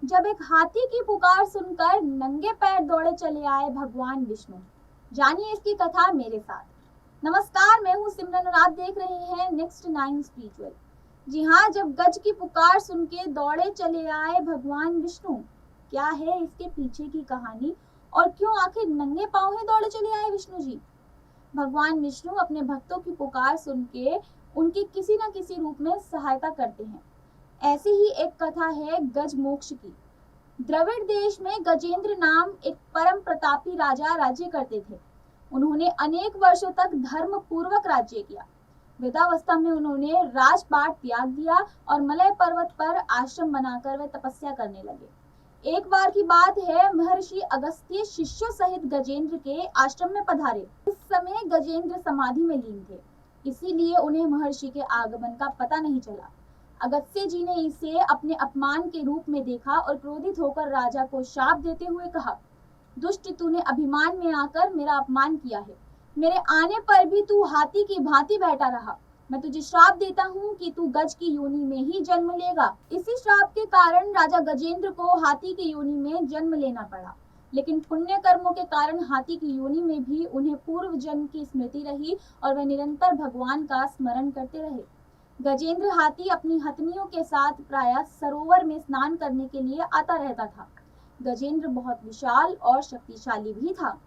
जब एक हाथी की पुकार सुनकर नंगे पैर दौड़े चले आए भगवान विष्णु। जानिए इसकी कथा मेरे साथ। नमस्कार, मैं हूँ सिमरन और आप देख रहे हैं नेक्स्ट 9 स्पिरिचुअल। जी हाँ, जब गज की पुकार सुन के दौड़े चले आए भगवान विष्णु, क्या है इसके पीछे की कहानी और क्यों आखिर नंगे पांव ही दौड़े चले आए विष्णु जी? भगवान विष्णु अपने भक्तों की पुकार सुन के उनकी किसी न किसी रूप में सहायता करते हैं। ऐसी ही एक कथा है गज मोक्ष की। द्रविड़ देश में गजेंद्र नाम एक परम प्रतापी राजा राज्य करते थे। उन्होंने अनेक वर्षों तक धर्म पूर्वक राज्य किया। वृद्धावस्था में उन्होंने राजपाट त्याग दिया और मलय पर्वत पर आश्रम बनाकर वे तपस्या करने लगे। एक बार की बात है, महर्षि अगस्त्य शिष्यों सहित गजेंद्र के आश्रम में पधारे। उस समय गजेंद्र समाधि में लीन थे, इसीलिए उन्हें महर्षि के आगमन का पता नहीं चला। अगस्त्य जी ने इसे अपने अपमान के रूप में देखा और क्रोधित होकर राजा को शाप देते हुए कहा, दुष्ट, तूने अभिमान में आकर मेरा अपमान किया है। मेरे आने पर भी तू हाथी की भांति बैठा रहा। मैं तुझे श्राप देता हूँ कि तू गज की योनि में ही जन्म लेगा। इसी श्राप के कारण राजा गजेंद्र को हाथी की योनि में जन्म लेना पड़ा। लेकिन पुण्य कर्मों के कारण हाथी की योनि में भी उन्हें पूर्व जन्म की स्मृति रही और वह निरंतर भगवान का स्मरण करते रहे। गजेंद्र हाथी अपनी हथनियों के साथ प्रायः सरोवर में स्नान करने के लिए आता रहता था। गजेंद्र बहुत विशाल और शक्तिशाली भी था।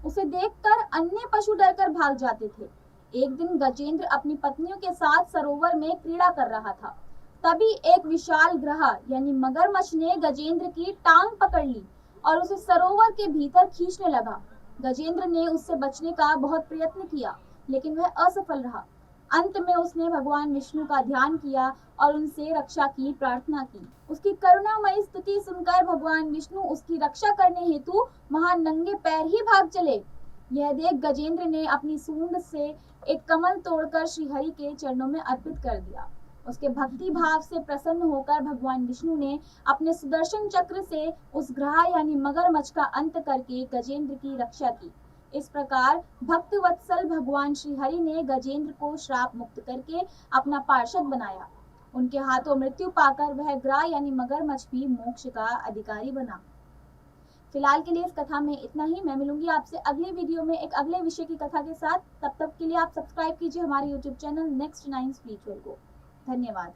उसे देखकर अन्य पशु डरकर भाग जाते थे। एक दिन गजेंद्र अपनी पत्नियों के साथ सरोवर में क्रीड़ा कर रहा था। तभी एक विशाल ग्रह यानी मगरमच्छ ने गजेंद्र की टांग पकड़ ली और उसे सरोवर के भीतर खींचने लगा। गजेंद्र ने उससे बचने का बहुत प्रयत्न किया, लेकिन वह असफल रहा। अंत में उसने भगवान विष्णु का ध्यान किया और उनसे रक्षा की प्रार्थना की। उसकी करुणामयी स्तुति सुनकर भगवान विष्णु उसकी रक्षा करने हेतु वहां नंगे पैर ही भाग चले। यह देख गजेंद्र ने अपनी सूंड से एक कमल तोड़कर श्रीहरि के चरणों में अर्पित कर दिया। उसके भक्ति भाव से प्रसन्न होकर भगवान विष्णु ने अपने सुदर्शन चक्र से उस ग्रह यानी मगरमच्छ का अंत करके गजेंद्र की रक्षा की। इस प्रकार भक्त वत्सल भगवान श्री हरि ने गजेंद्र को श्राप मुक्त करके अपना पार्षद बनाया। उनके हाथों मृत्यु पाकर वह ग्रह यानी मगरमच्छ भी मोक्ष का अधिकारी बना। फिलहाल के लिए इस कथा में इतना ही। मैं मिलूंगी आपसे अगले वीडियो में एक अगले विषय की कथा के साथ। तब तक के लिए आप सब्सक्राइब कीजिए हमारे यूट्यूब चैनल नेक्स्ट 9 स्पिरिचुअल को। धन्यवाद।